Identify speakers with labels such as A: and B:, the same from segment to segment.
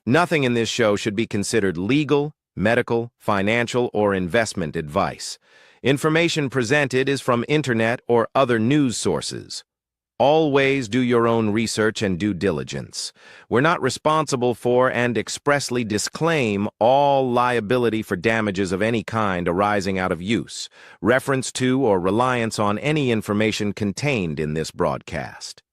A: Nothing in this show should be considered legal, medical, financial, or investment advice. Information presented is from internet or other news sources. Always do your own research and due diligence. We're not responsible for and expressly disclaim all liability for damages of any kind arising out of use, reference to, or reliance on any information contained in this broadcast.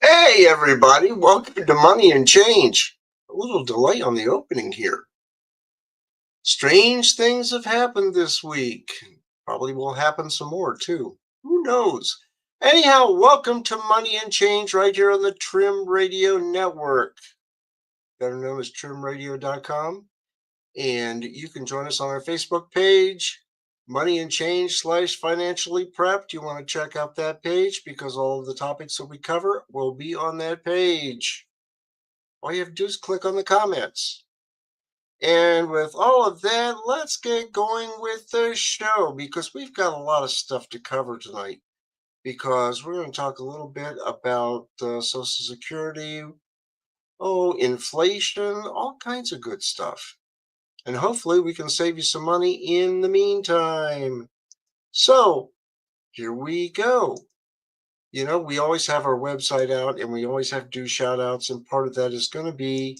B: Hey everybody, welcome to Money and Change. A little delay on the opening here. Strange things have happened this week. Probably will happen some more too. Who knows? Anyhow, welcome to Money and Change right here on the Trim Radio Network, better known as trimradio.com. And you can join us on our Facebook page, Money and Change /financially prepped. You want to check out that page because all of the topics that we cover will be on that page. All you have to do is click on the comments. And with all of that, let's get going with the show because we've got a lot of stuff to cover tonight. Because we're going to talk a little bit about Social Security, inflation, all kinds of good stuff. And hopefully we can save you some money in the meantime. So here we go. You know, we always have our website out and we always have to do shout outs. And part of that is going to be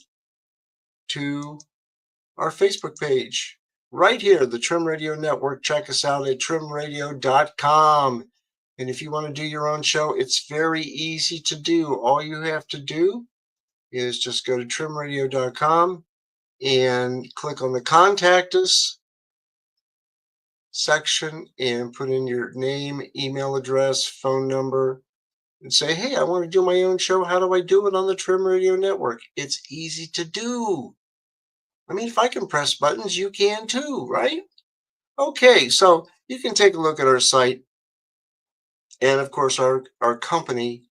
B: to our Facebook page right here, the Trim Radio Network. Check us out at trimradio.com. And if you want to do your own show, it's very easy to do. All you have to do is just go to trimradio.com and click on the Contact Us section and put in your name, email address, phone number, and say, hey, I want to do my own show. How do I do it on the Trim Radio Network? It's easy to do. I mean, if I can press buttons, you can too, right? Okay, so you can take a look at our site and, of course, our company.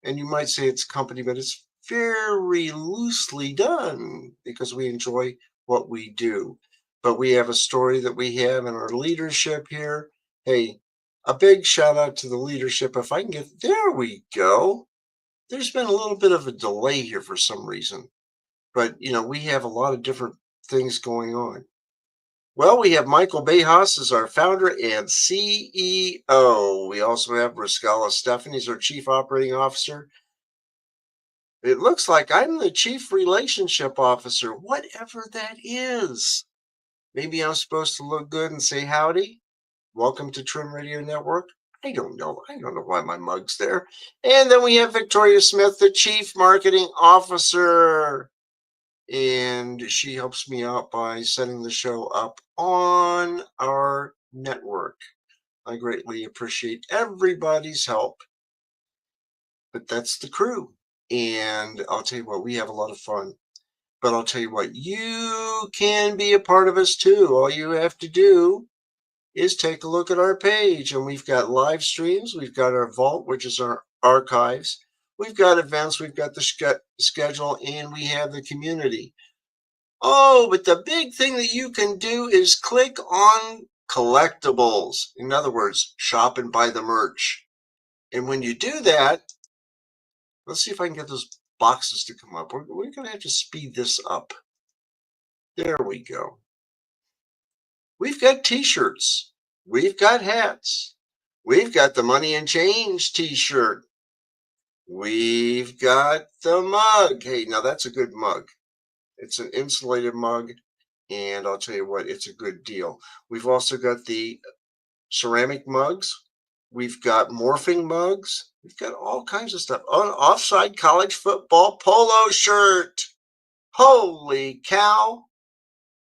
B: And you might say it's a company, but it's very loosely done because we enjoy what we do. But we have a story that we have in our leadership here. Hey, a big shout out to the leadership. If I can get, there we go. There's been a little bit of a delay here for some reason. But, you know, we have a lot of different things going on. Well, we have Michael Bejas as our founder and CEO. We also have Rascala Stephanie as our chief operating officer. It looks like I'm the chief relationship officer, whatever that is. Maybe I'm supposed to look good and say howdy. Welcome to Trim Radio Network. I don't know. I don't know why my mug's there. And then we have Victoria Smith, the chief marketing officer. And she helps me out by setting the show up on our network. I greatly appreciate everybody's help. But that's the crew. And I'll tell you what, we have a lot of fun. But I'll tell you what, you can be a part of us too. All you have to do is take a look at our page. And we've got live streams. We've got our vault, which is our archives. We've got events. We've got the schedule. And we have the community. Oh, but the big thing that you can do is click on collectibles. In other words, shop and buy the merch. And when you do that, let's see if I can get those boxes to come up. We're going to have to speed this up. There we go. We've got t-shirts. We've got hats. We've got the Money and Change t-shirt. We've got the mug. Hey, now that's a good mug. It's an insulated mug, and I'll tell you what, it's a good deal. We've also got the ceramic mugs. We've got morphing mugs. We've got all kinds of stuff. An offside college football polo shirt. Holy cow.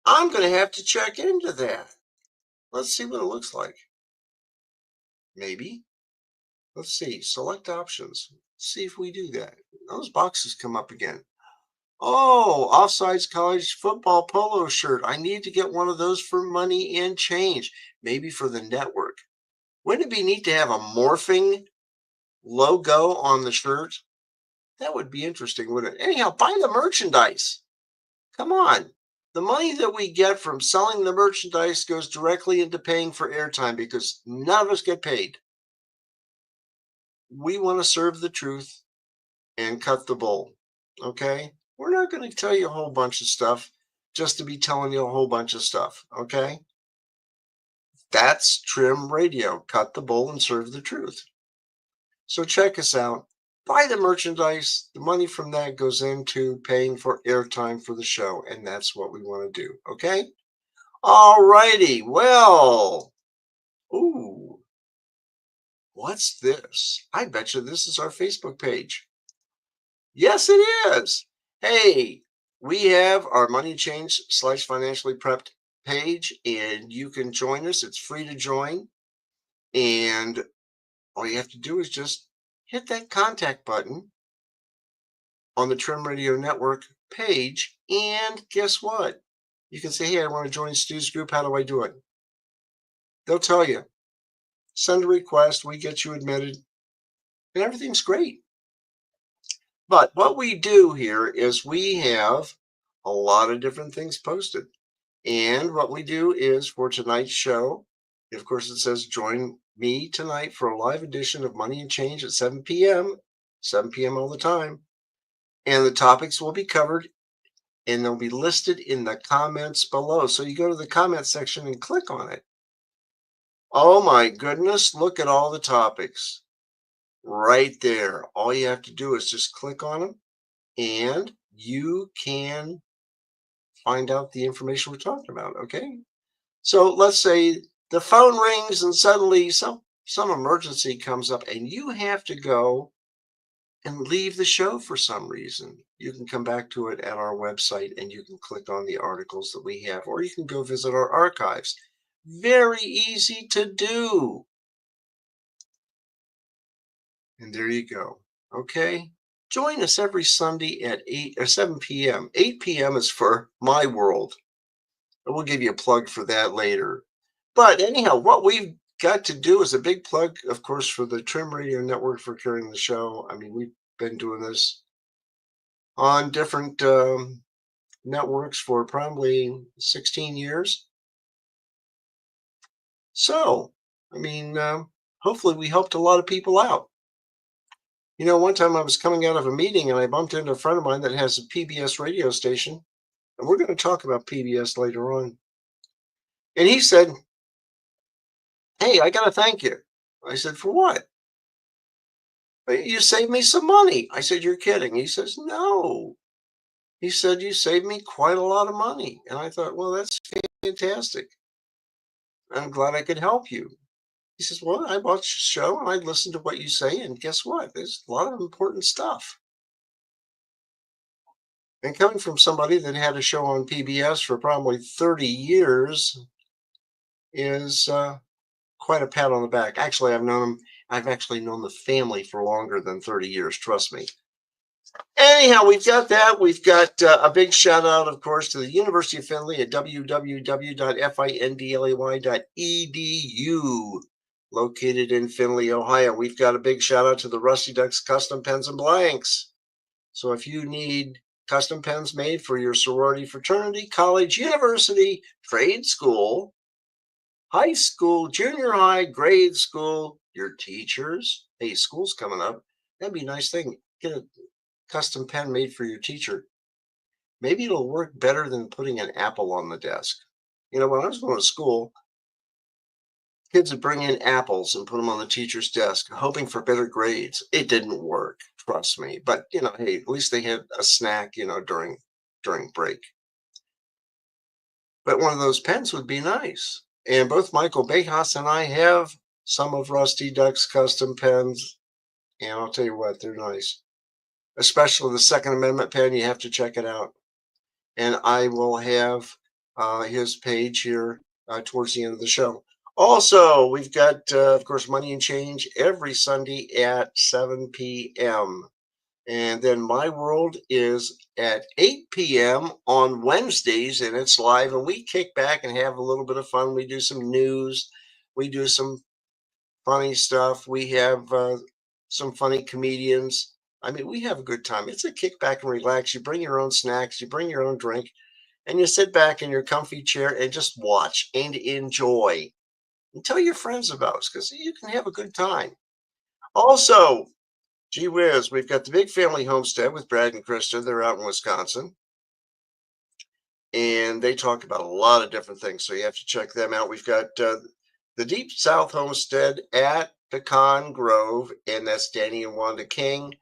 B: I'm going to have to check into that. Let's see what it looks like. Maybe. Let's see. Select options. Let's see if we do that. Those boxes come up again. Oh, offsides college football polo shirt. I need to get one of those for Money and Change. Maybe for the network. Wouldn't it be neat to have a morphing logo on the shirt. That would be interesting, wouldn't it? Anyhow, buy the merchandise. Come on. The money that we get from selling the merchandise goes directly into paying for airtime because none of us get paid. We want to serve the truth and cut the bull. Okay? We're not going to tell you a whole bunch of stuff just to be telling you a whole bunch of stuff. Okay? That's Trim Radio. Cut the bull and serve the truth. So check us out. Buy the merchandise. The money from that goes into paying for airtime for the show. And that's what we want to do. Okay? All righty. Well, ooh, what's this? I bet you this is our Facebook page. Yes, it is. Hey, we have our Money Change / Financially Prepped page, and you can join us. It's free to join. And all you have to do is just hit that contact button on the Trim Radio Network page. And guess what? You can say, hey, I want to join Stu's group. How do I do it? They'll tell you. Send a request. We get you admitted. And everything's great. But what we do here is we have a lot of different things posted. And what we do is for tonight's show, of course, it says join me tonight for a live edition of Money and Change at 7 p.m., 7 p.m. all the time. And the topics will be covered and they'll be listed in the comments below. So you go to the comment section and click on it. Oh my goodness, look at all the topics right there. All you have to do is just click on them and you can find out the information we're talking about. Okay. So let's say the phone rings and suddenly some emergency comes up and you have to go and leave the show for some reason. You can come back to it at our website and you can click on the articles that we have, or you can go visit our archives. Very easy to do. And there you go. Okay. Join us every Sunday at 8 or 7 p.m. 8 p.m. is for my world. And we'll give you a plug for that later. But anyhow, what we've got to do is a big plug, of course, for the Trim Radio Network for carrying the show. I mean, we've been doing this on different networks for probably 16 years. So, I mean, hopefully we helped a lot of people out. You know, one time I was coming out of a meeting and I bumped into a friend of mine that has a PBS radio station. And we're going to talk about PBS later on. And he said, hey, I got to thank you. I said, for what? You saved me some money. I said, you're kidding. He says, no. He said, you saved me quite a lot of money. And I thought, well, that's fantastic. I'm glad I could help you. He says, well, I watch the show and I listen to what you say. And guess what? There's a lot of important stuff. And coming from somebody that had a show on PBS for probably 30 years is quite a pat on the back. Actually, I've actually known the family for longer than 30 years, trust me. Anyhow, we've got that. We've got a big shout out, of course, to the University of Findlay at www.findlay.edu, located in Findlay, Ohio. We've got a big shout out to the Rusty Ducks Custom Pens and Blanks. So if you need custom pens made for your sorority, fraternity, college, university, trade school, high school, junior high, grade school, your teachers. Hey, school's coming up. That'd be a nice thing. Get a custom pen made for your teacher. Maybe it'll work better than putting an apple on the desk. You know, when I was going to school, kids would bring in apples and put them on the teacher's desk, hoping for better grades. It didn't work, trust me. But, you know, hey, at least they had a snack, you know, during break. But one of those pens would be nice. And both Michael Bejas and I have some of Rusty Duck's custom pens. And I'll tell you what, they're nice. Especially the Second Amendment pen. You have to check it out. And I will have his page here towards the end of the show. Also, we've got, of course, Money and Change every Sunday at 7 p.m. And then My World is at 8 p.m. on Wednesdays, and it's live. And we kick back and have a little bit of fun. We do some news. We do some funny stuff. We have some funny comedians. I mean, we have a good time. It's a kick back and relax. You bring your own snacks, you bring your own drink, and you sit back in your comfy chair and just watch and enjoy. And tell your friends about us because you can have a good time. Also, gee whiz, we've got the Big Family Homestead with Brad and Krista. They're out in Wisconsin, and they talk about a lot of different things. So you have to check them out. We've got the Deep South Homestead at Pecan Grove, and that's Danny and Wanda King.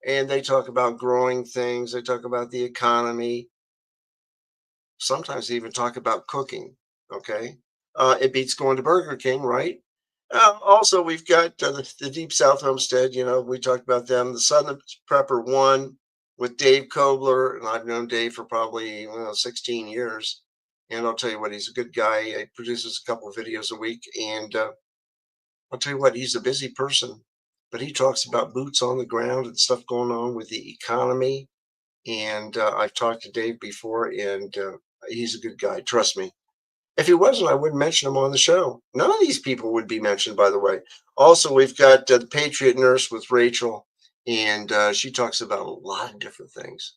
B: And they talk about growing things. They talk about the economy. Sometimes they even talk about cooking. Okay, it beats going to Burger King, right? Also, we've got the Deep South Homestead. You know, we talked about them. The Southern Prepper One with Dave Kobler, and I've known Dave for probably 16 years. And I'll tell you what, he's a good guy. He produces a couple of videos a week, and I'll tell you what, he's a busy person, but he talks about boots on the ground and stuff going on with the economy. And I've talked to Dave before, and he's a good guy. Trust me. If he wasn't, I wouldn't mention him on the show. None of these people would be mentioned, by the way. Also, we've got the Patriot Nurse with Rachel, and she talks about a lot of different things.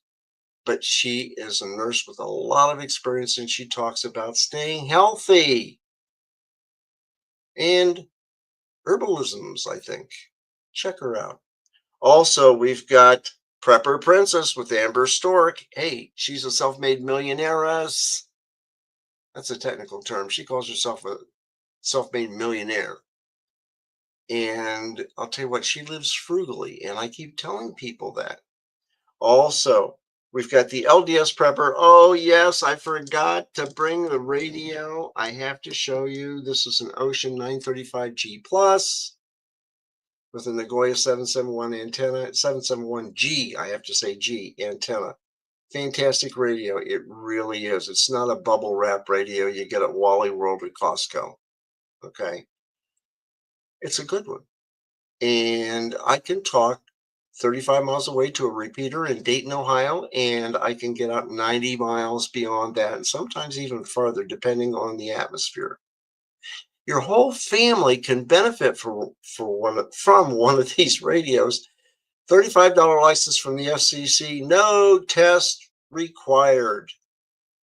B: But she is a nurse with a lot of experience, and she talks about staying healthy and herbalisms, I think. Check her out. Also, we've got Prepper Princess with Amber Stork. Hey, she's a self-made millionairess. That's a technical term. She calls herself a self-made millionaire. And I'll tell you what, she lives frugally. And I keep telling people that. Also, we've got the LDS Prepper. Oh, yes, I forgot to bring the radio. I have to show you. This is an Ocean 935G Plus with a Nagoya 771 antenna, 771G, I have to say G antenna. Fantastic radio. It really is. It's not a bubble wrap radio you get at Wally World or Costco. Okay. It's a good one. And I can talk 35 miles away to a repeater in Dayton, Ohio, and I can get up 90 miles beyond that, and sometimes even farther, depending on the atmosphere. Your whole family can benefit from one of these radios. $35 license from the FCC, no test required.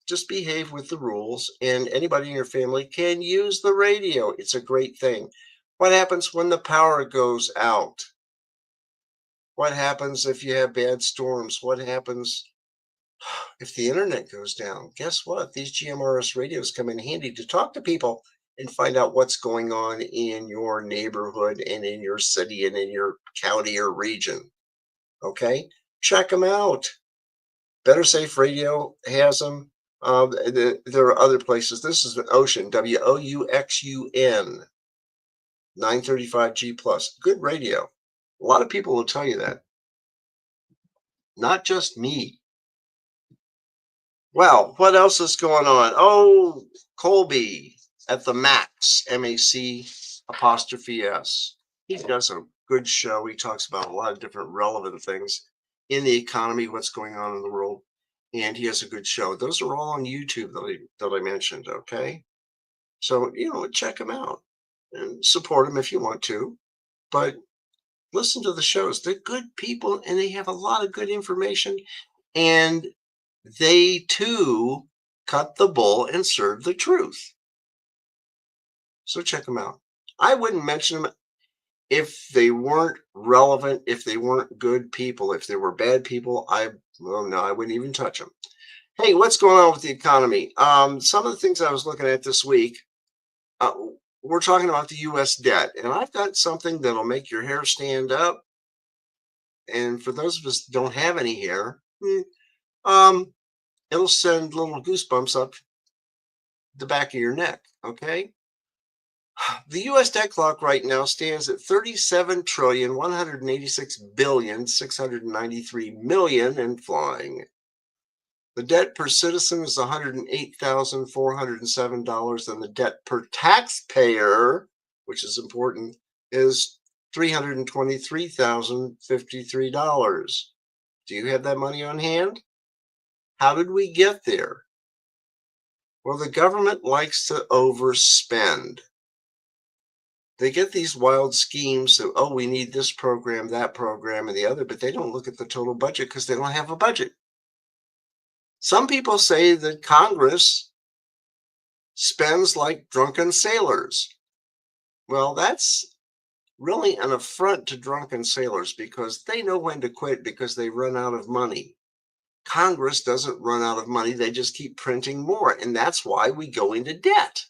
B: Just behave with the rules, and anybody in your family can use the radio. It's a great thing. What happens when the power goes out? What happens if you have bad storms? What happens if the internet goes down? Guess what? These GMRS radios come in handy to talk to people and find out what's going on in your neighborhood and in your city and in your county or region. Okay? Check them out. Better Safe Radio has them. There are other places. This is an Ocean, WOUXUN, 935G plus. Good radio. A lot of people will tell you that. Not just me. Well, what else is going on? Oh, Colby at the Max, MAC apostrophe S. He does a good show. He talks about a lot of different relevant things in the economy, what's going on in the world. And he has a good show. Those are all on YouTube that I mentioned. Okay. So, check him out and support him if you want to. But listen to the shows. They're good people and they have a lot of good information. And they too cut the bull and serve the truth. So check them out. I wouldn't mention them if they weren't relevant, if they weren't good people. If they were bad people, I wouldn't even touch them. Hey, what's going on with the economy? Some of the things I was looking at this week, we're talking about the U.S. debt, and I've got something that'll make your hair stand up. And for those of us that don't have any hair, it'll send little goosebumps up the back of your neck. Okay. The U.S. debt clock right now stands at 37,186,693,000,000 and flying. The debt per citizen is $108,407, and the debt per taxpayer, which is important, is $323,053. Do you have that money on hand? How did we get there? Well, the government likes to overspend. They get these wild schemes that, oh, we need this program, that program, and the other, but they don't look at the total budget because they don't have a budget. Some people say that Congress spends like drunken sailors. Well, that's really an affront to drunken sailors because they know when to quit because they run out of money. Congress doesn't run out of money, they just keep printing more. And that's why we go into debt.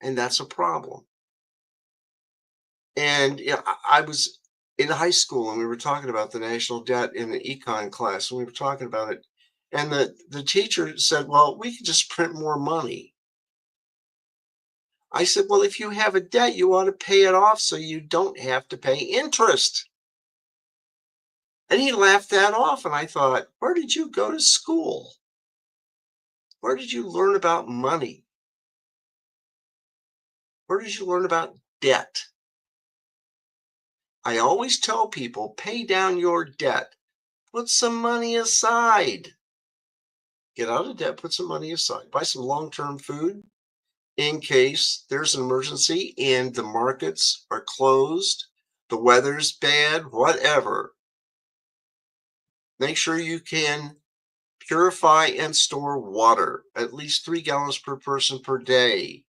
B: And that's a problem. And I was in high school and we were talking about the national debt in the econ class, and we were talking about it. And the teacher said, well, we could just print more money. I said, well, if you have a debt, you ought to pay it off so you don't have to pay interest. And he laughed that off. And I thought, where did you go to school? Where did you learn about money? Where did you learn about debt? I always tell people, pay down your debt. Put some money aside. Get out of debt, put some money aside. Buy some long-term food in case there's an emergency and the markets are closed, the weather's bad, whatever. Make sure you can purify and store water, at least 3 gallons per person per day.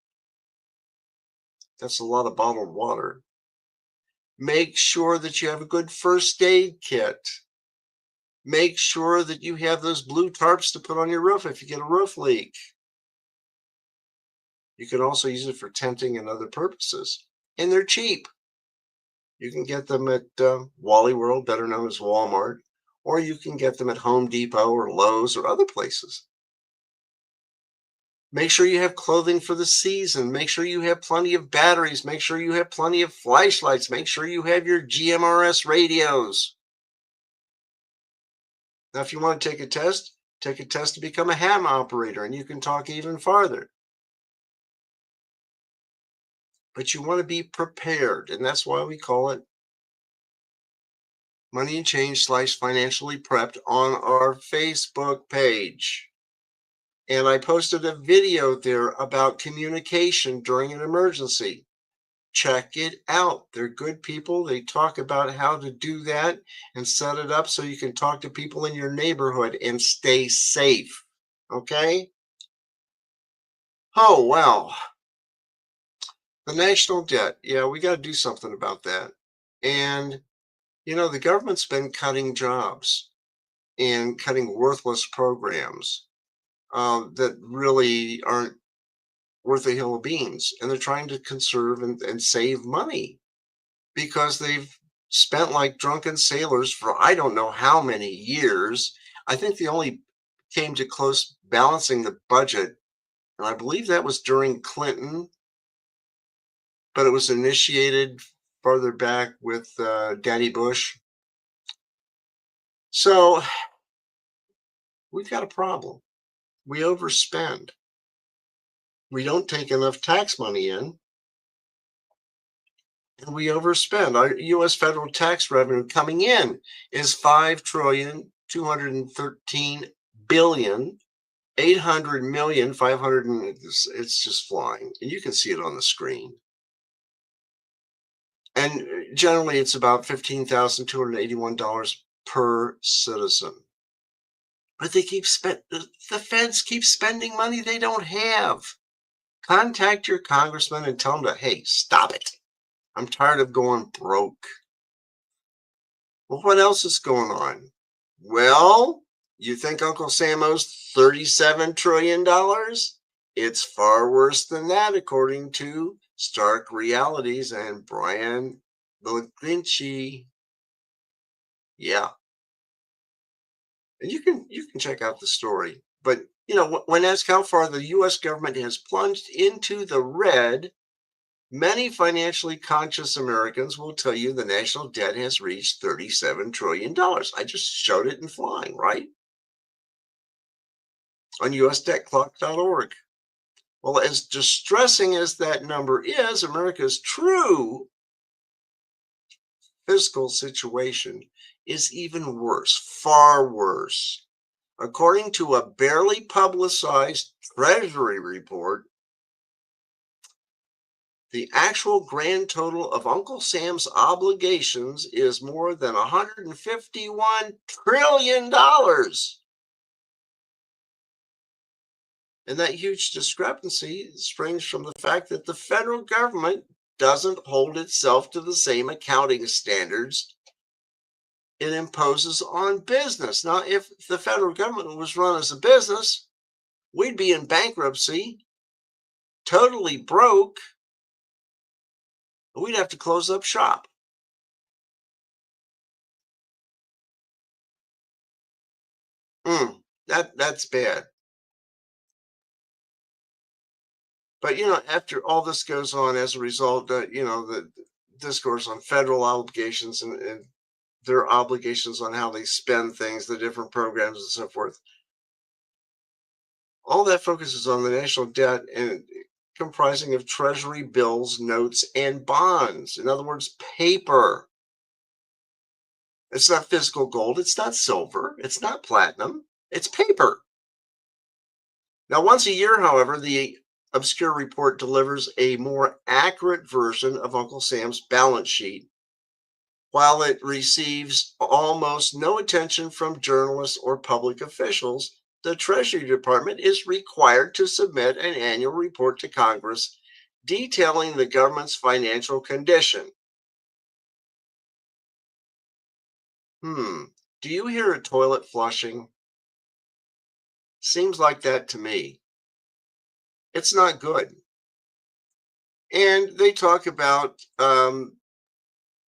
B: That's a lot of bottled water. Make sure that you have a good first aid kit. Make sure that you have those blue tarps to put on your roof if you get a roof leak. You can also use it for tenting and other purposes. And they're cheap. You can get them at Wally World, better known as Walmart, or you can get them at Home Depot or Lowe's or other places. Make sure you have clothing for the season. Make sure you have plenty of batteries. Make sure you have plenty of flashlights. Make sure you have your GMRS radios. Now, if you want to take a test to become a ham operator, and you can talk even farther. But you want to be prepared, and that's why we call it Money and Change / Financially Prepped on our Facebook page. And I posted a video there about communication during an emergency. Check it out. They're good people. They talk about how to do that and set it up so you can talk to people in your neighborhood and stay safe. Okay? Oh, wow. The national debt. Yeah, we got to do something about that. And, the government's been cutting jobs and cutting worthless programs that really aren't worth a hill of beans. And they're trying to conserve and save money because they've spent like drunken sailors for I don't know how many years. I think they only came to close balancing the budget, and I believe that was during Clinton, but it was initiated farther back with Daddy Bush. So we've got a problem. We overspend. We don't take enough tax money in, and we overspend. Our U.S. federal tax revenue coming in is $5,213,800,000,500. It's just flying, and you can see it on the screen. And generally, it's about $15,281 per citizen. But they keep the feds keep spending money they don't have. Contact your congressman and tell him to, hey, stop it. I'm tired of going broke. Well, what else is going on? Well, you think Uncle Sam owes $37 trillion? It's far worse than that, according to Stark Realities and Brian Glinchi. Yeah. And you can check out the story. But, when asked how far the U.S. government has plunged into the red, many financially conscious Americans will tell you the national debt has reached $37 trillion. I just showed it in flying, right? On usdebtclock.org. Well, as distressing as that number is, America's true fiscal situation is even worse, far worse. According to a barely publicized Treasury report, The actual grand total of Uncle Sam's obligations is more than $151 trillion. And that huge discrepancy springs from the fact that the federal government doesn't hold itself to the same accounting standards it imposes on business. Now, if the federal government was run as a business, we'd be in bankruptcy, totally broke. We'd have to close up shop. That's bad. But after all this goes on, as a result, the discourse on federal obligations and their obligations on how they spend things, the different programs and so forth. All that focuses on the national debt and comprising of treasury bills, notes, and bonds. In other words, paper. It's not physical gold. It's not silver. It's not platinum. It's paper. Now, once a year, however, the obscure report delivers a more accurate version of Uncle Sam's balance sheet. While it receives almost no attention from journalists or public officials, the Treasury Department is required to submit an annual report to Congress detailing the government's financial condition. Do you hear a toilet flushing? Seems like that to me. It's not good. And they talk about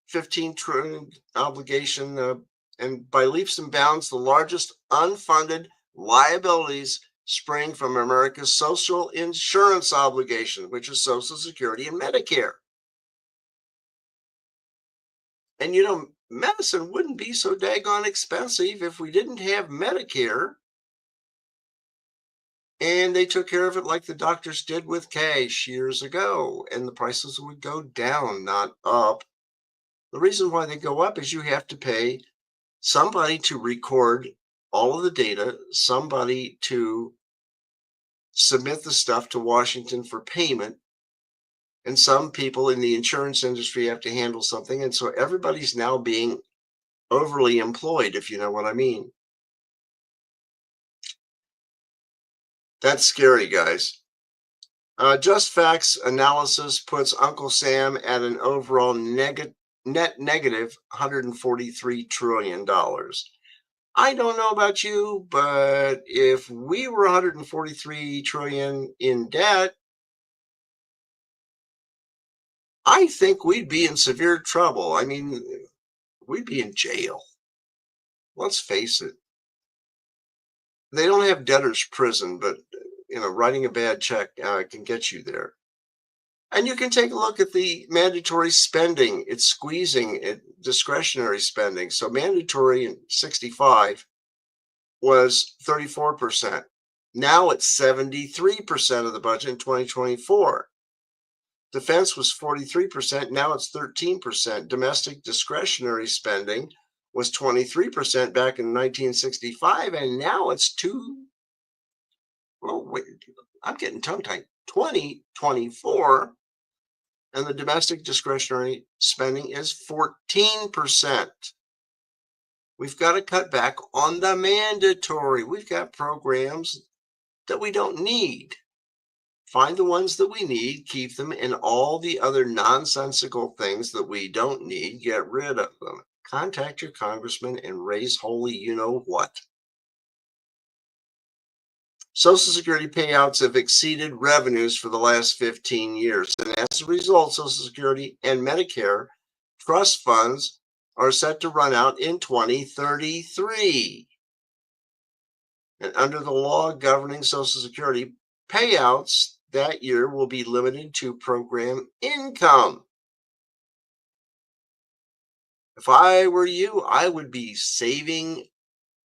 B: 15 trillion obligation, and by leaps and bounds, the largest unfunded liabilities spring from America's social insurance obligation, which is Social Security and Medicare. And medicine wouldn't be so daggone expensive if we didn't have Medicare. And they took care of it like the doctors did with cash years ago, and the prices would go down, not up. The reason why they go up is you have to pay somebody to record all of the data, somebody to submit the stuff to Washington for payment, and some people in the insurance industry have to handle something. And so everybody's now being overly employed, if you know what I mean. That's scary, guys. Just Facts analysis puts Uncle Sam at an overall net negative $143 trillion. I don't know about you, but if we were 143 trillion in debt, I think we'd be in severe trouble. I mean, we'd be in jail. Let's face it. They don't have debtor's prison, but writing a bad check can get you there. And you can take a look at the mandatory spending. It's squeezing discretionary spending. So mandatory in 65 was 34%. Now it's 73% of the budget in 2024. Defense was 43%. Now it's 13%. Domestic discretionary spending was 23% back in 1965, and now it's I'm getting tongue-tied. 2024, and the domestic discretionary spending is 14%. We've got to cut back on the mandatory. We've got programs that we don't need. Find the ones that we need, keep them, and all the other nonsensical things that we don't need, get rid of them. Contact your congressman and raise holy you-know-what. Social Security payouts have exceeded revenues for the last 15 years. And as a result, Social Security and Medicare trust funds are set to run out in 2033. And under the law governing Social Security, payouts that year will be limited to program income. If I were you, I would be saving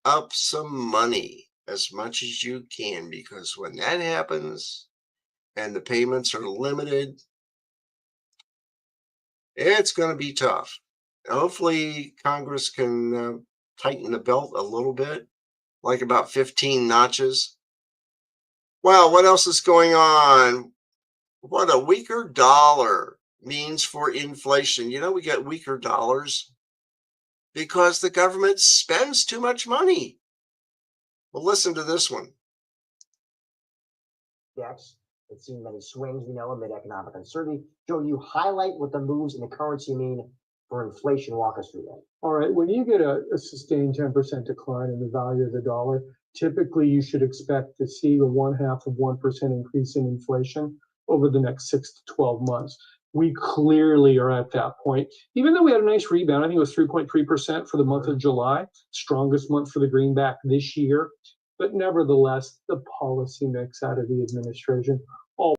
B: up some money, as much as you can, because when that happens and the payments are limited, it's going to be tough. Hopefully, Congress can tighten the belt a little bit, like about 15 notches. Wow, what else is going on? what a weaker dollar means for inflation. You know, we get weaker dollars because the government spends too much money. Well, listen to this one.
C: Index. It's seen many swings, we know, amid economic uncertainty. Joe, you highlight what the moves in the currency mean for inflation. Walk us through that.
D: All right, when you get a sustained 10% decline in the value of the dollar, typically you should expect to see a 0.5% increase in inflation over the next 6 to 12 months. We clearly are at that point. Even though we had a nice rebound, I think it was 3.3% for the month of July, strongest month for the greenback this year. But nevertheless, the policy mix out of the administration all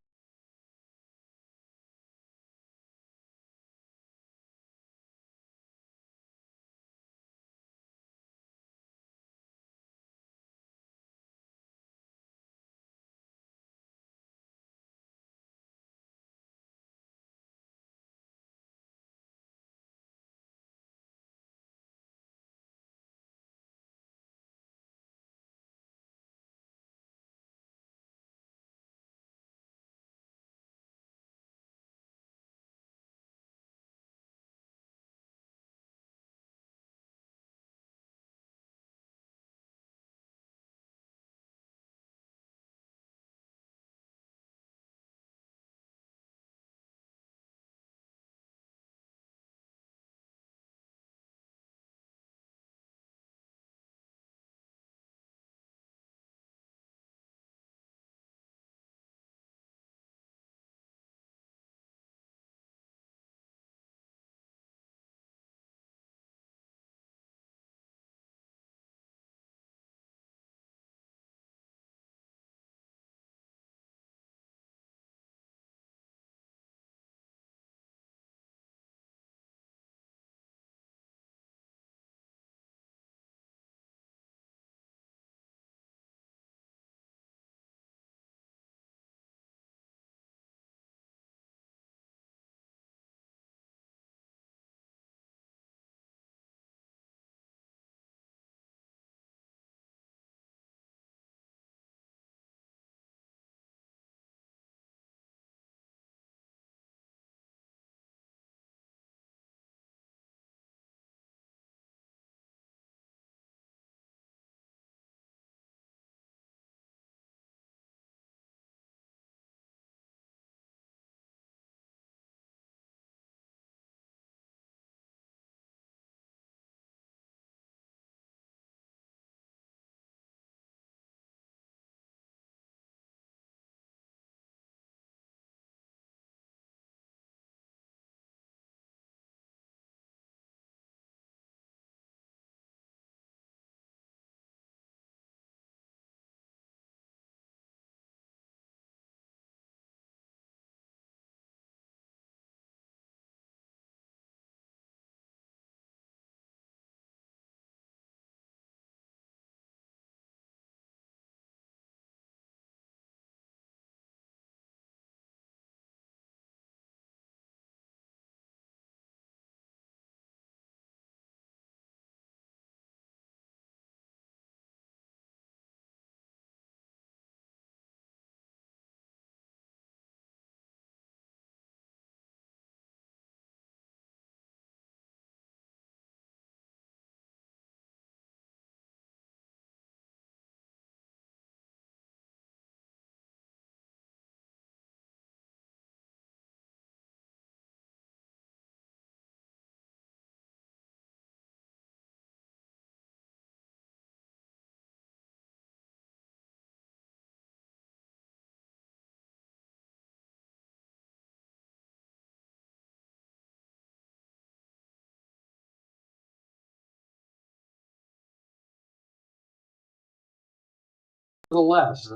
D: nevertheless,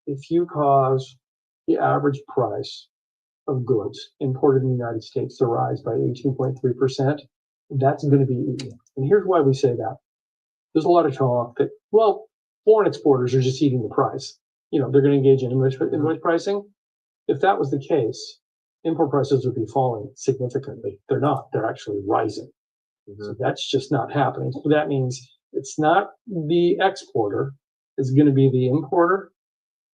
D: if you cause the average price of goods imported in the United States to rise by 18.3%, that's going to be eaten. And here's why we say that. There's a lot of talk that, well, foreign exporters are just eating the price. They're going to engage in invoice pricing. If that was the case, import prices would be falling significantly. They're not. They're actually rising. So that's just not happening. So that means it's not the exporter, it's going to be the importer,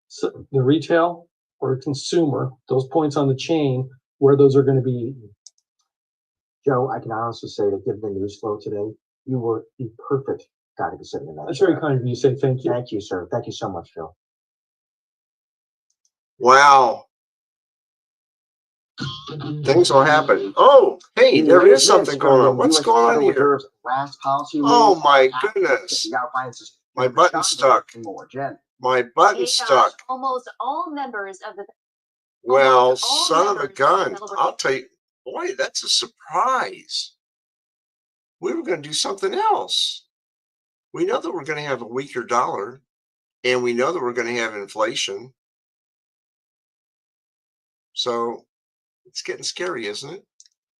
D: so the retail or a consumer, those points on the chain, where those are going to be eaten.
C: Joe, I can honestly say that given the news flow today, you were the perfect guy to be sitting in that
D: That's
C: chair.
D: very kind of you to say. Thank you.
C: Thank you, sir. Thank you so much, Phil.
B: Wow. Things will happen. Oh, hey, there is something going on. What's going on here?
C: Last policy
B: Oh my goodness. My button's stuck. My button's stuck.
E: Almost all members of the
B: Well, son of a gun. I'll tell you, boy, that's a surprise. We were going to do something else. We know that we're going to have a weaker dollar, and we know that we're going to have inflation. So it's getting scary, isn't it?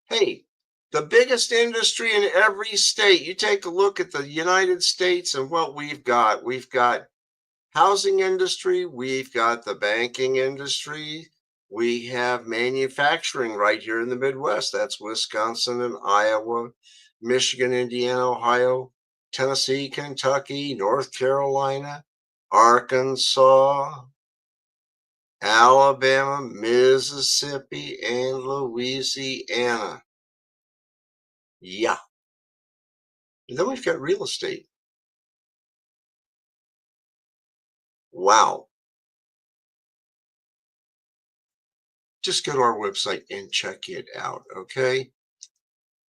B: Hey, the biggest industry in every state. You take a look at the United States and what we've got. We've got housing industry. We've got the banking industry. We have manufacturing right here in the Midwest. That's Wisconsin and Iowa, Michigan, Indiana, Ohio, Tennessee, Kentucky, North Carolina, Arkansas, Alabama, Mississippi, and Louisiana. Yeah. And then we've got real estate. Wow. Just go to our website and check it out, okay?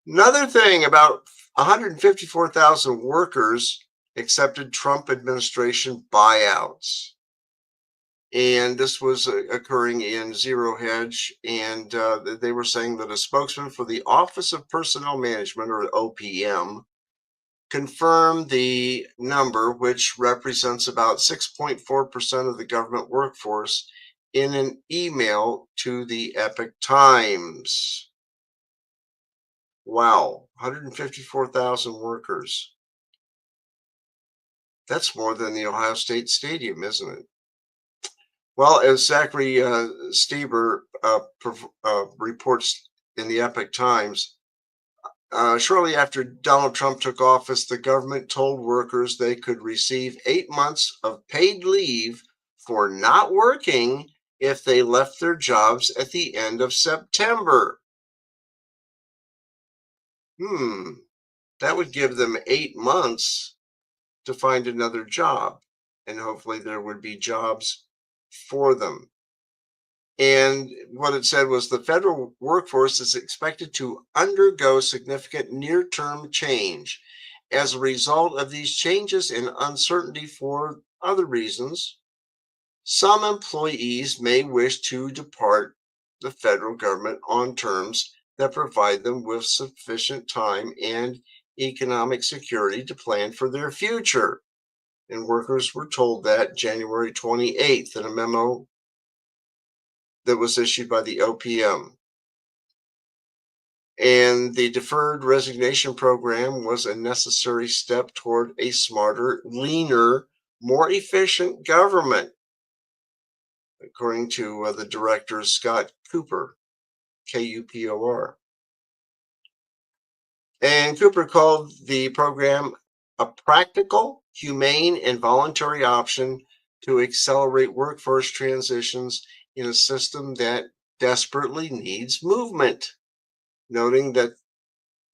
B: Another thing, about 154,000 workers accepted Trump administration buyouts. And this was occurring in Zero Hedge, and they were saying that a spokesman for the Office of Personnel Management, or OPM, confirmed the number, which represents about 6.4% of the government workforce, in an email to the Epoch Times. Wow, 154,000 workers. That's more than the Ohio State Stadium, isn't it? Well, as Zachary Stieber reports in the Epoch Times, shortly after Donald Trump took office, the government told workers they could receive 8 months of paid leave for not working if they left their jobs at the end of September. That would give them 8 months to find another job, and hopefully there would be jobs for them. And what it said was the federal workforce is expected to undergo significant near-term change. As a result of these changes and uncertainty for other reasons, some employees may wish to depart the federal government on terms that provide them with sufficient time and economic security to plan for their future. And workers were told that January 28th in a memo that was issued by the OPM. And the deferred resignation program was a necessary step toward a smarter, leaner, more efficient government, according to the director, Scott Cooper, K-U-P-O-R. And Cooper called the program a practical, humane, and voluntary option to accelerate workforce transitions in a system that desperately needs movement, noting that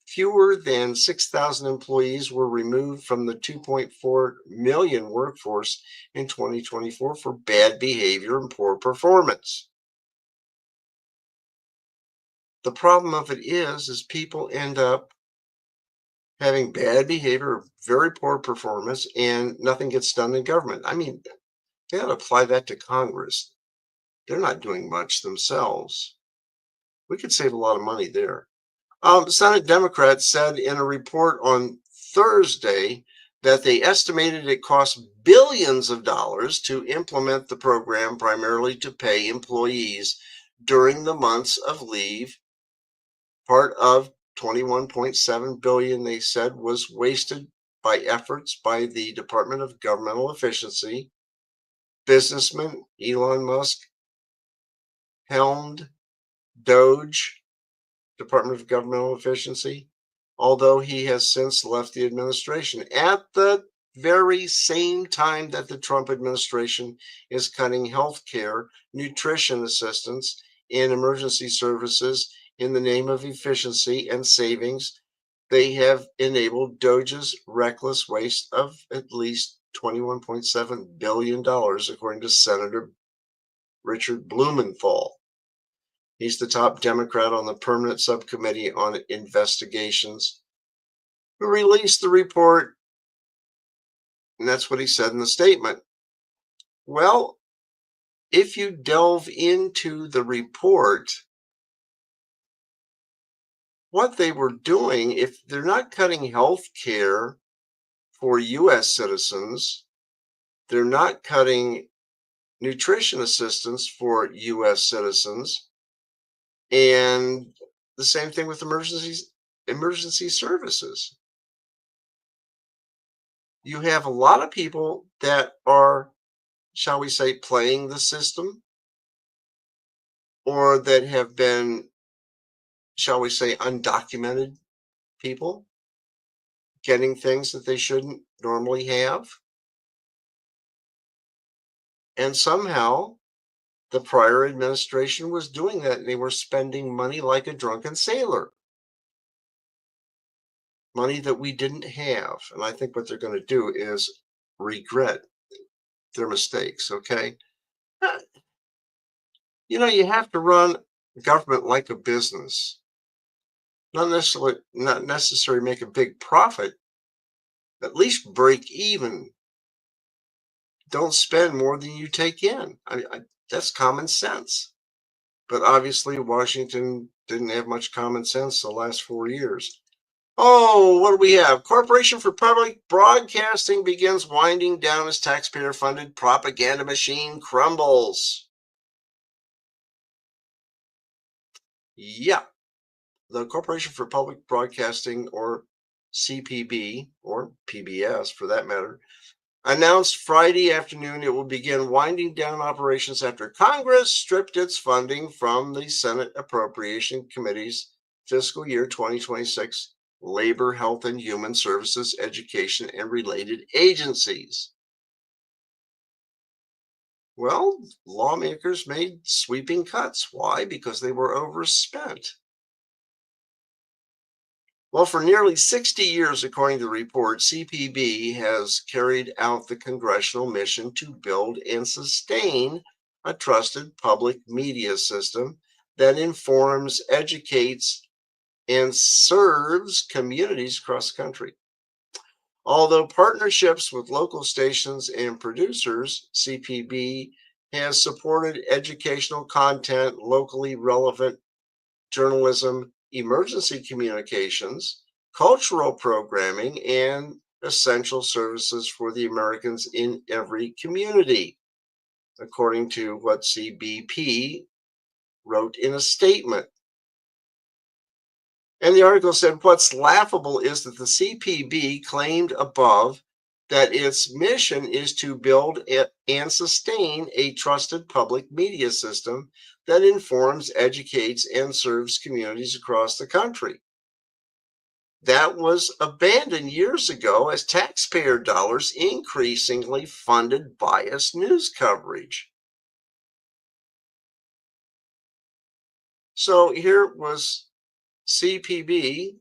B: fewer than 6,000 employees were removed from the 2.4 million workforce in 2024 for bad behavior and poor performance. The problem of it is people end up having bad behavior, very poor performance, and nothing gets done in government. I mean, they ought to apply that to Congress. They're not doing much themselves. We could save a lot of money there. Senate Democrats said in a report on Thursday that they estimated it cost billions of dollars to implement the program, primarily to pay employees during the months of leave. Part of $21.7 billion, they said, was wasted by efforts by the Department of Governmental Efficiency. Businessman Elon Musk helmed Doge, Department of Governmental Efficiency, although he has since left the administration. At the very same time that the Trump administration is cutting health care, nutrition assistance, and emergency services in the name of efficiency and savings, they have enabled Doge's reckless waste of at least $21.7 billion, according to Senator Richard Blumenthal. He's the top Democrat on the Permanent Subcommittee on Investigations, who released the report. And that's what he said in the statement. Well, if you delve into the report, what they were doing, if they're not cutting health care for U.S. citizens, they're not cutting nutrition assistance for U.S. citizens, and the same thing with emergency services. You have a lot of people that are, shall we say, playing the system, or that have been, shall we say, undocumented people getting things that they shouldn't normally have. And somehow the prior administration was doing that, and they were spending money like a drunken sailor. Money that we didn't have. And I think what they're going to do is regret their mistakes, okay? You know, you have to run government like a business. Not necessarily make a big profit, at least break even. Don't spend more than you take in. That's common sense. But obviously, Washington didn't have much common sense the last 4 years. Oh, what do we have? Corporation for Public Broadcasting begins winding down as taxpayer-funded propaganda machine crumbles. Yeah, the Corporation for Public Broadcasting, or CPB, or PBS for that matter, announced Friday afternoon it will begin winding down operations after Congress stripped its funding from the Senate Appropriation Committee's fiscal year 2026 Labor, Health and Human Services, Education, and related agencies. Well, lawmakers made sweeping cuts. Why? Because they were overspent. Well, for nearly 60 years, according to the report, CPB has carried out the congressional mission to build and sustain a trusted public media system that informs, educates, and serves communities across the country. Although partnerships with local stations and producers, CPB has supported educational content, locally relevant journalism, emergency communications, cultural programming, and essential services for the Americans in every community, according to what CBP wrote in a statement. And the article said, what's laughable is that the CPB claimed above that its mission is to build and sustain a trusted public media system that informs, educates, and serves communities across the country. That was abandoned years ago as taxpayer dollars increasingly funded biased news coverage. So here was CPB,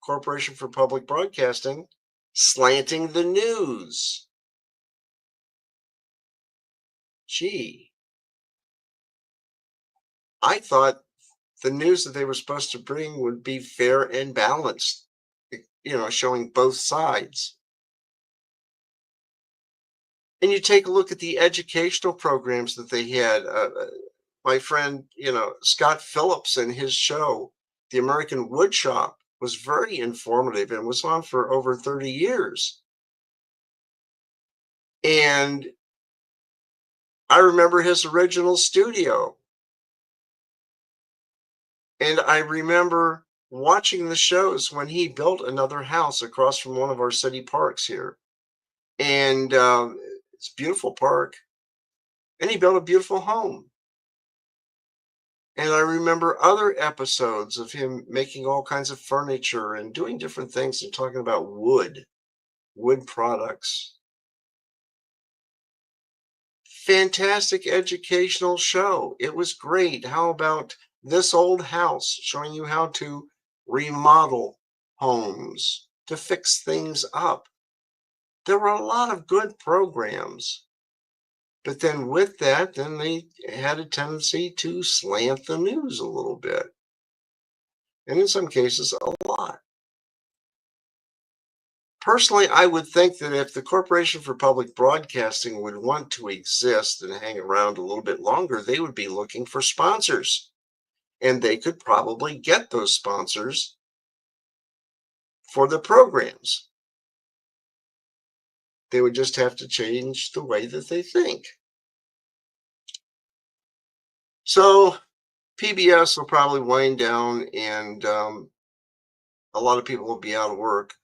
B: Corporation for Public Broadcasting, slanting the news. Gee, I thought the news that they were supposed to bring would be fair and balanced, showing both sides. And you take a look at the educational programs that they had. My friend, Scott Phillips and his show, The American Woodshop, was very informative and was on for over 30 years. And I remember his original studio. And I remember watching the shows when he built another house across from one of our city parks here. And it's a beautiful park. And he built a beautiful home. And I remember other episodes of him making all kinds of furniture and doing different things and talking about wood. wood products. Fantastic educational show. It was great. How about This Old House, showing you how to remodel homes, to fix things up. There were a lot of good programs. But then with that, then they had a tendency to slant the news a little bit. And in some cases, a lot. Personally, I would think that if the Corporation for Public Broadcasting would want to exist and hang around a little bit longer, they would be looking for sponsors. And they could probably get those sponsors for the programs. They would just have to change the way that they think. So PBS will probably wind down, and a lot of people will be out of work.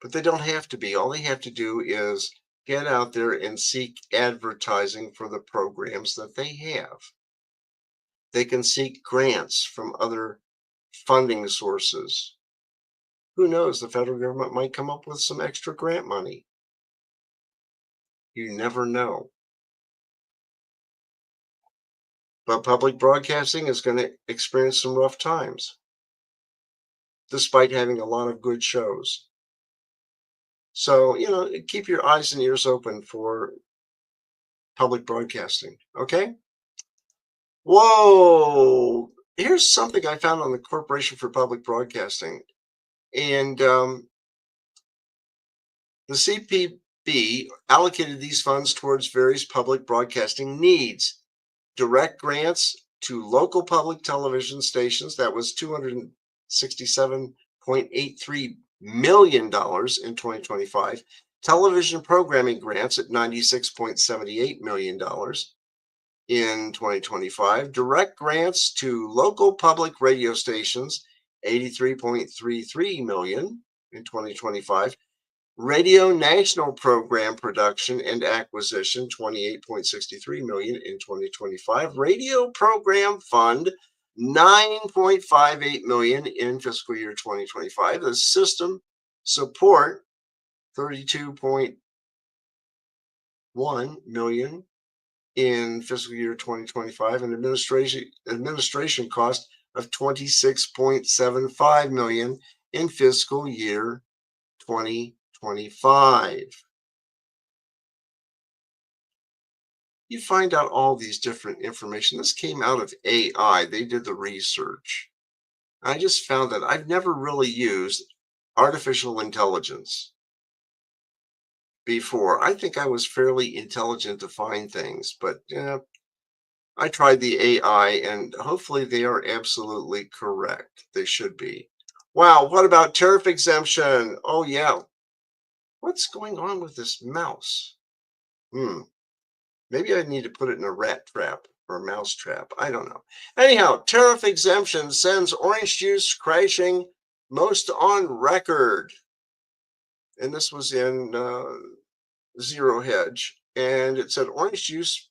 B: But they don't have to be. All they have to do is get out there and seek advertising for the programs that they have. They can seek grants from other funding sources. Who knows? The federal government might come up with some extra grant money. You never know. But public broadcasting is going to experience some rough times, despite having a lot of good shows. So, keep your eyes and ears open for public broadcasting, okay? Whoa! Here's something I found on the Corporation for Public Broadcasting. And the CPB allocated these funds towards various public broadcasting needs. Direct grants to local public television stations, that was $267.83 million in 2025. Television programming grants at $96.78 million in 2025. Direct grants to local public radio stations, $83.33 million in 2025. Radio national program production and acquisition, $28.63 million in 2025. Radio program fund, $9.58 million in fiscal year 2025. The system support, $32.1 million in fiscal year 2025, and administration cost of $26.75 million in fiscal year 2025. You find out all these different information. This came out of AI. They did the research. I just found that I've never really used artificial intelligence before. I think I was fairly intelligent to find things, but I tried the AI, and hopefully they are absolutely correct. They should be. Wow, what about tariff exemption? Oh, yeah. What's going on with this mouse? Maybe I need to put it in a rat trap or a mouse trap. I don't know. Anyhow, tariff exemption sends orange juice crashing most on record. And this was in Zero Hedge. And it said orange juice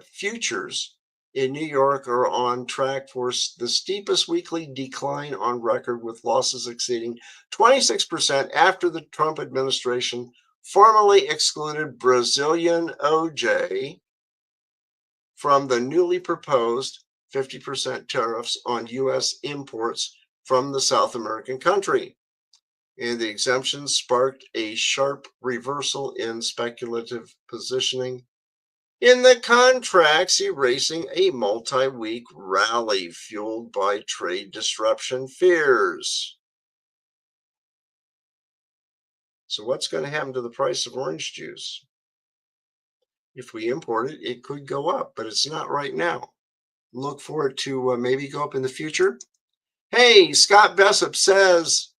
B: futures in New York are on track for the steepest weekly decline on record, with losses exceeding 26% after the Trump administration formally excluded Brazilian OJ from the newly proposed 50% tariffs on U.S. imports from the South American country. And the exemption sparked a sharp reversal in speculative positioning in the contracts, erasing a multi-week rally fueled by trade disruption fears. So what's going to happen to the price of orange juice? If we import it, it could go up, but it's not right now. Look for it to maybe go up in the future. Hey, Scott Bessop says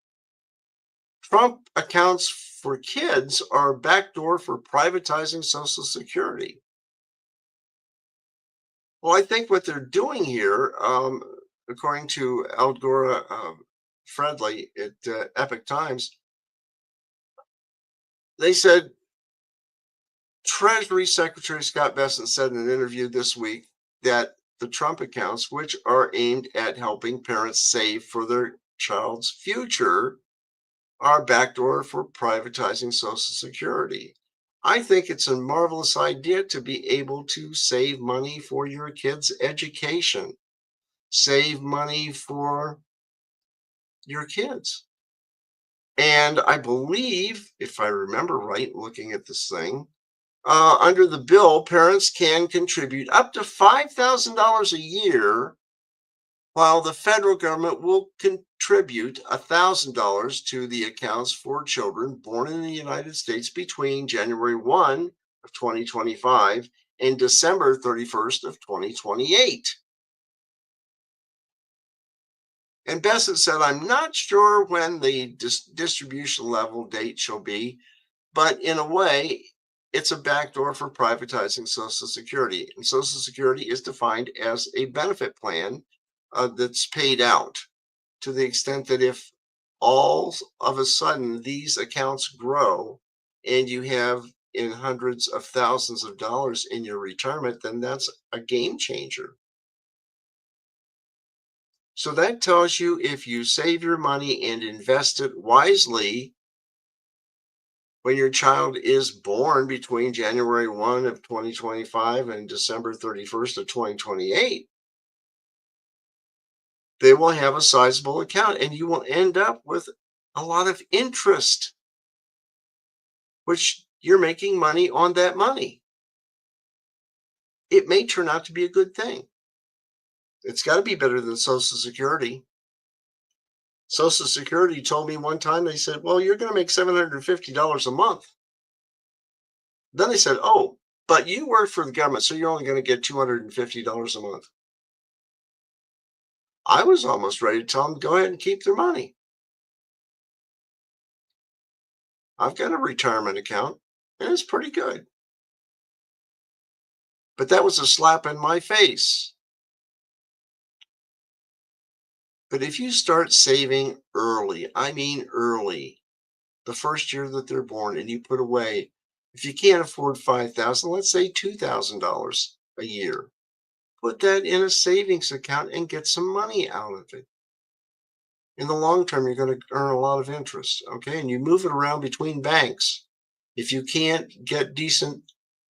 B: Trump accounts for kids are a backdoor for privatizing Social Security. Well, I think what they're doing here, according to Algora Fredley at Epoch Times, they said Treasury Secretary Scott Bessent said in an interview this week that the Trump accounts, which are aimed at helping parents save for their child's future, are a backdoor for privatizing Social Security. I think it's a marvelous idea to be able to save money for your kids' education, save money for your kids. And I believe, if I remember right, looking at this thing, under the bill, parents can contribute up to $5,000 a year, while the federal government will contribute $1,000 to the accounts for children born in the United States between January 1 of 2025 and December 31st of 2028. And Bassett said, I'm not sure when the distribution level date shall be, but in a way, it's a backdoor for privatizing Social Security. And Social Security is defined as a benefit plan that's paid out, to the extent that if all of a sudden these accounts grow and you have in hundreds of thousands of dollars in your retirement, then that's a game changer. So that tells you if you save your money and invest it wisely, when your child is born between January 1 of 2025 and December 31st of 2028, they will have a sizable account and you will end up with a lot of interest, which you're making money on that money. It may turn out to be a good thing. It's got to be better than Social Security. Social Security told me one time, they said, well, you're going to make $750 a month. Then they said, oh, but you work for the government, so you're only going to get $250 a month. I was almost ready to tell them, go ahead and keep their money. I've got a retirement account, and it's pretty good. But that was a slap in my face. But if you start saving early, I mean early, the first year that they're born, and you put away, if you can't afford $5,000, let's say $2,000 a year, put that in a savings account and get some money out of it. In the long term, you're going to earn a lot of interest, okay? And you move it around between banks. If you can't get decent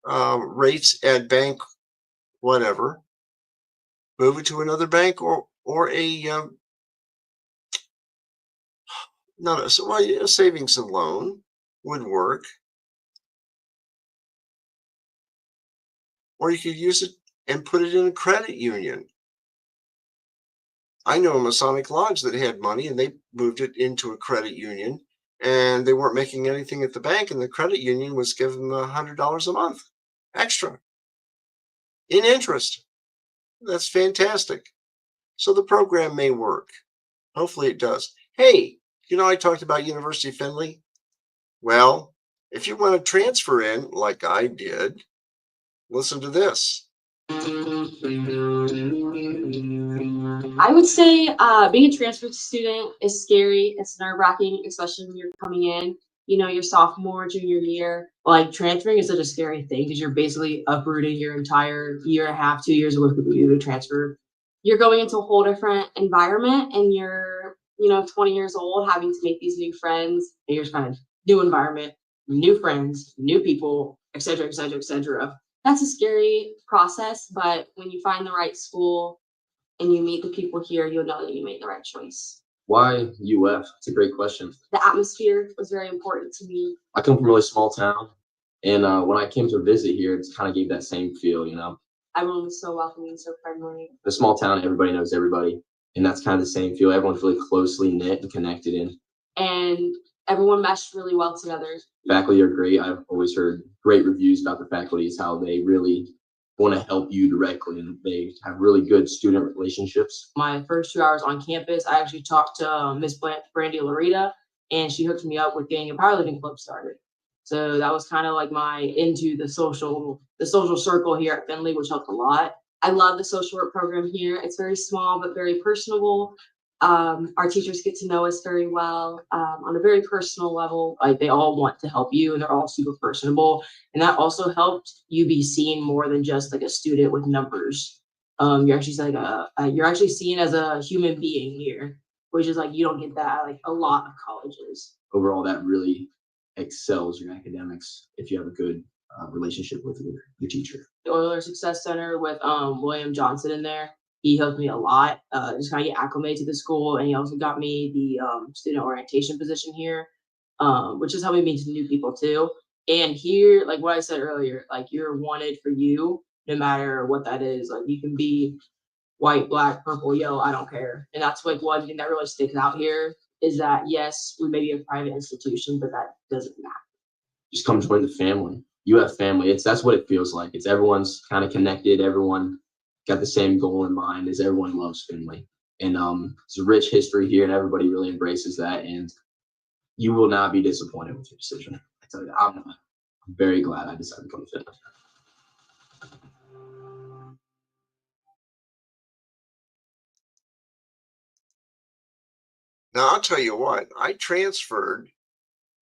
B: rates at bank whatever, move it to another bank or a a savings and loan would work. Or you could use it and put it in a credit union. I know a Masonic Lodge that had money and they moved it into a credit union and they weren't making anything at the bank, and the credit union was giving them $100 a month extra in interest. That's fantastic. So the program may work. Hopefully it does. Hey, I talked about University of Findlay. Well, if you want to transfer in like I did, listen to this.
F: I would say being a transfer student is scary. It's nerve-wracking, especially when you're coming in, your sophomore, junior year. Like, transferring is such a scary thing because you're basically uprooting your entire year and a half, 2 years of work with you to transfer. You're going into a whole different environment and you're, 20 years old, having to make these new friends, and you're just kind of new environment, new friends, new people, et cetera, et cetera, et cetera. That's a scary process, but when you find the right school and you meet the people here, you'll know that you made the right choice.
G: Why UF? It's a great question.
F: The atmosphere was very important to me.
G: I come from a really small town, and when I came to visit here, it kind of gave that same feel,
F: Everyone was so welcoming, so friendly.
G: The small town, everybody knows everybody, and that's kind of the same feel. Everyone's really closely knit and connected in.
F: And everyone meshed really well together.
G: Faculty are great. I've always heard great reviews about the faculties, how they really want to help you directly, and they have really good student relationships.
F: My first 2 hours on campus, I actually talked to Miss Brandy Larita, and she hooked me up with getting a powerlifting club started. So that was kind of like my into the social circle here at Findlay, which helped a lot. I love the social work program here. It's very small but very personable. Our teachers get to know us very well on a very personal level. Like, they all want to help you and they're all super personable. And that also helped you be seen more than just like a student with numbers. You're actually seen as a human being here, which is like you don't get that at like a lot of colleges.
G: Overall, that really excels your academics if you have a good relationship with your teacher.
F: The Euler Success Center with William Johnson in there, he helped me a lot, just kind of get acclimated to the school, and he also got me the student orientation position here, which is helping me to new people too. And here, like what I said earlier, like you're wanted for you, no matter what that is. Like you can be white, black, purple, yellow, I don't care. And that's like one thing that really sticks out here is that yes, we may be a private institution, but that doesn't matter.
G: Just come join the family. You have family. That's what it feels like. It's everyone's kind of connected. Everyone got the same goal in mind. Is everyone loves Finley, and it's a rich history here, and everybody really embraces that. And you will not be disappointed with your decision. I tell you, I'm not. I'm very glad I decided to come to Finley.
B: Now, I'll tell you what, I transferred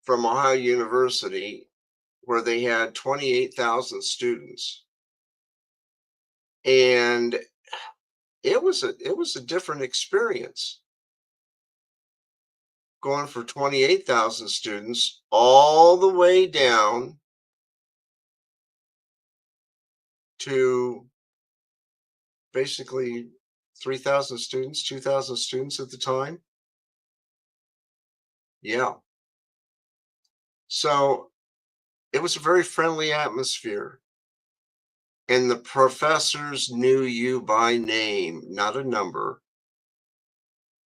B: from Ohio University where they had 28,000 students. And it was a different experience. Going for 28,000 students all the way down to basically 3,000 students, 2,000 students at the time. Yeah. So it was a very friendly atmosphere. And the professors knew you by name, not a number.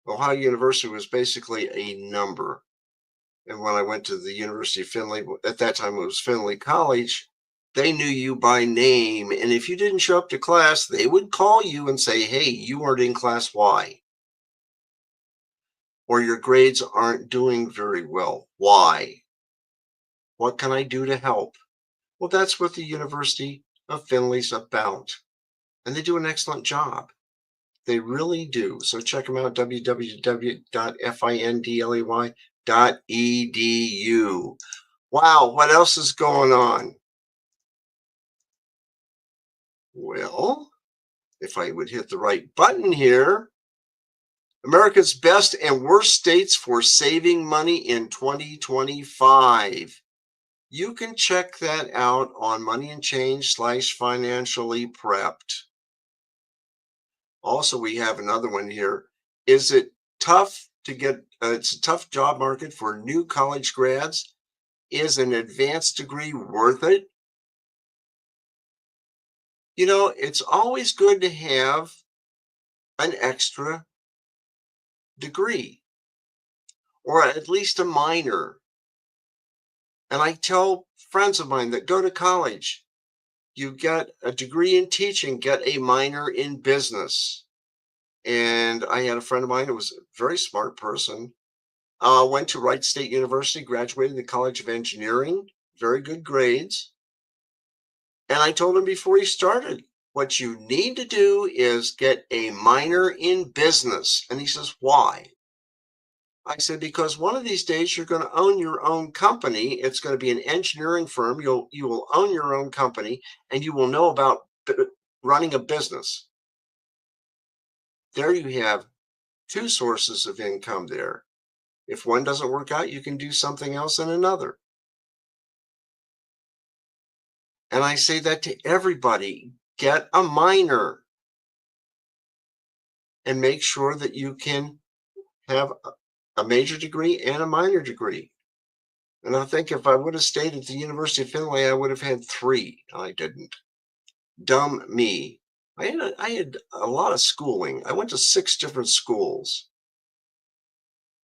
B: Ohio University was basically a number. And when I went to the University of Findlay, at that time it was Findlay College, they knew you by name. And if you didn't show up to class, they would call you and say, hey, you weren't in class Y. Or your grades aren't doing very well. Why? What can I do to help? Well, that's what the University of Findlay's about. And they do an excellent job. They really do. So check them out, www.findlay.edu. Wow, what else is going on? Well, if I would hit the right button here, America's best and worst states for saving money in 2025. You can check that out on Money and Change /financially prepped. Also, we have another one here. Is it tough to get, it's a tough job market for new college grads. Is an advanced degree worth it? You know, it's always good to have an extra degree or at least a minor. And I tell friends of mine that go to college, you get a degree in teaching, get a minor in business. And I had a friend of mine who was a very smart person, went to Wright State University, graduated the College of Engineering, very good grades. And I told him before he started, what you need to do is get a minor in business. And he says, why? I said, because one of these days you're going to own your own company. It's going to be an engineering firm. You will own your own company and you will know about running a business. There you have two sources of income there. If one doesn't work out, you can do something else in another. And I say that to everybody, get a minor and make sure that you can have a major degree and a minor degree. And I think if I would have stayed at the University of Findlay, I would have had 3. I didn't. Dumb me. I had a lot of schooling. I went to 6 different schools.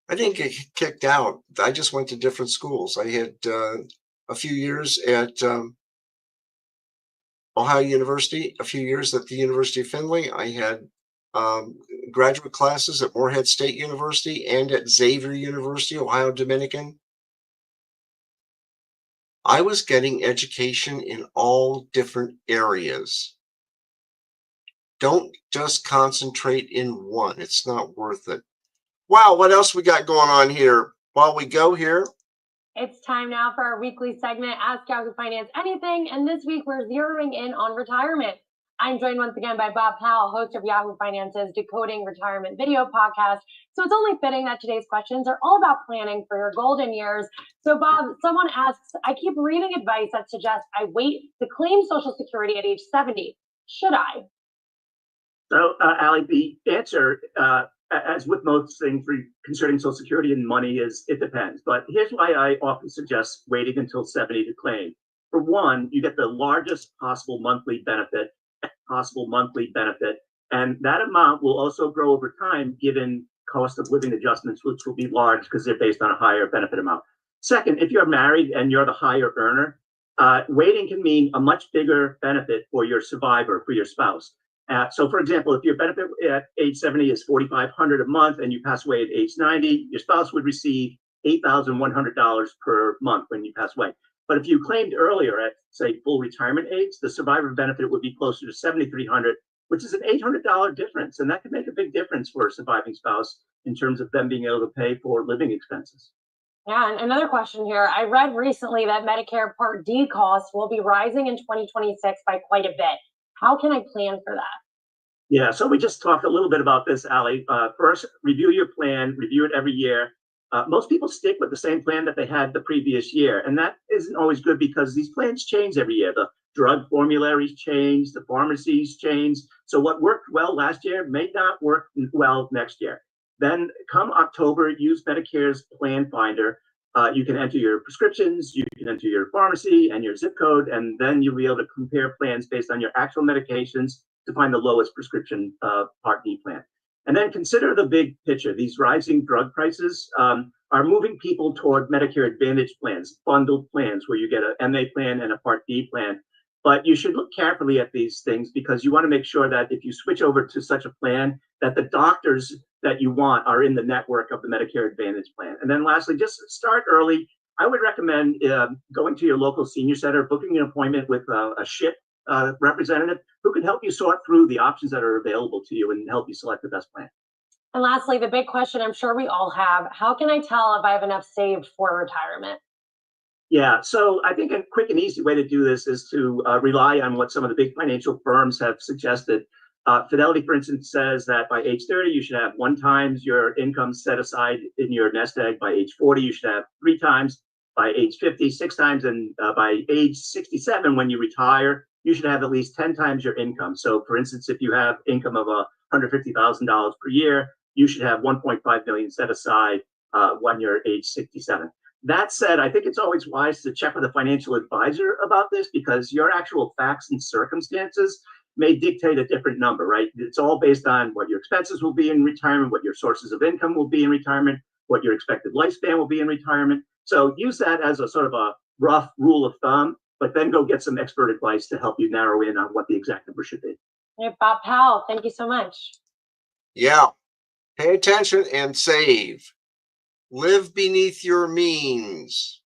B: I didn't get kicked out. I just went to different schools. I had a few years at Ohio University, a few years at the University of Findlay. I had graduate classes at Morehead State University and at Xavier University, Ohio Dominican. I was getting education in all different areas. Don't just concentrate in one. It's not worth it. Wow, what else we got going on here? While we go here,
H: it's time now for our weekly segment, Ask How to Finance Anything. And this week we're zeroing in on retirement. I'm joined once again by Bob Powell, host of Yahoo Finance's Decoding Retirement video podcast. So it's only fitting that today's questions are all about planning for your golden years. So Bob, someone asks, I keep reading advice that suggests I wait to claim Social Security at age 70. Should I?
I: So, Allie, the answer, as with most things concerning Social Security and money, is it depends. But here's why I often suggest waiting until 70 to claim. For one, you get the largest possible monthly benefit, and that amount will also grow over time given cost of living adjustments, which will be large because they're based on a higher benefit amount. Second, if you're married and you're the higher earner, waiting can mean a much bigger benefit for your survivor, for your spouse. So, for example, if your benefit at age 70 is $4,500 a month and you pass away at age 90, your spouse would receive $8,100 per month when you pass away. But if you claimed earlier at, say, full retirement age, the survivor benefit would be closer to $7,300, which is an $800 difference. And that could make a big difference for a surviving spouse in terms of them being able to pay for living expenses.
H: Yeah, and another question here. I read recently that Medicare Part D costs will be rising in 2026 by quite a bit. How can I plan for that?
I: Yeah, so we just talked a little bit about this, Allie. First, review your plan, review it every year. Most people stick with the same plan that they had the previous year, and that isn't always good because these plans change every year. The drug formularies change, the pharmacies change. So what worked well last year may not work well next year. Then come October, use Medicare's Plan Finder. You can enter your prescriptions, you can enter your pharmacy and your zip code, and then you'll be able to compare plans based on your actual medications to find the lowest prescription Part D plan. And then consider the big picture. These rising drug prices are moving people toward Medicare Advantage plans, bundled plans where you get an MA plan and a Part D plan. But you should look carefully at these things because you want to make sure that if you switch over to such a plan, that the doctors that you want are in the network of the Medicare Advantage plan. And then lastly, just start early. I would recommend going to your local senior center, booking an appointment with a SHIP representative who can help you sort through the options that are available to you and help you select the best plan.
H: And lastly, the big question I'm sure we all have, how can I tell if I have enough saved for retirement?
I: Yeah, so I think a quick and easy way to do this is to rely on what some of the big financial firms have suggested. Fidelity, for instance, says that by age 30, you should have 1 times your income set aside in your nest egg. By age 40, you should have 3 times. By age 50, 6 times. And by age 67, when you retire, you should have at least 10 times your income. So, for instance, if you have income of $150,000 per year, you should have $1.5 million set aside when you're age 67. That said, I think it's always wise to check with a financial advisor about this because your actual facts and circumstances may dictate a different number, right? It's all based on what your expenses will be in retirement, what your sources of income will be in retirement, what your expected lifespan will be in retirement. So use that as a sort of a rough rule of thumb, but then go get some expert advice to help you narrow in on what the exact number should be.
H: Hey, Bob Powell, thank you so much.
B: Yeah. Pay attention and save. Live beneath your means.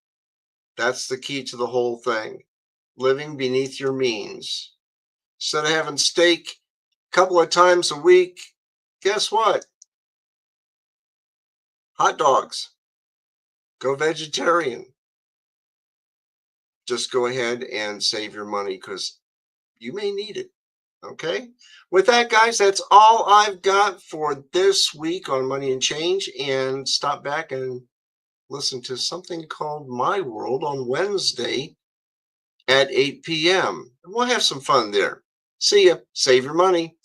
B: That's the key to the whole thing. Living beneath your means. Instead of having steak a couple of times a week, guess what? Hot dogs. Go vegetarian. Just go ahead and save your money because you may need it. Okay? With that, guys, that's all I've got for this week on Money and Change. And stop back and listen to something called My World on Wednesday at 8 p.m. We'll have some fun there. See ya. Save your money.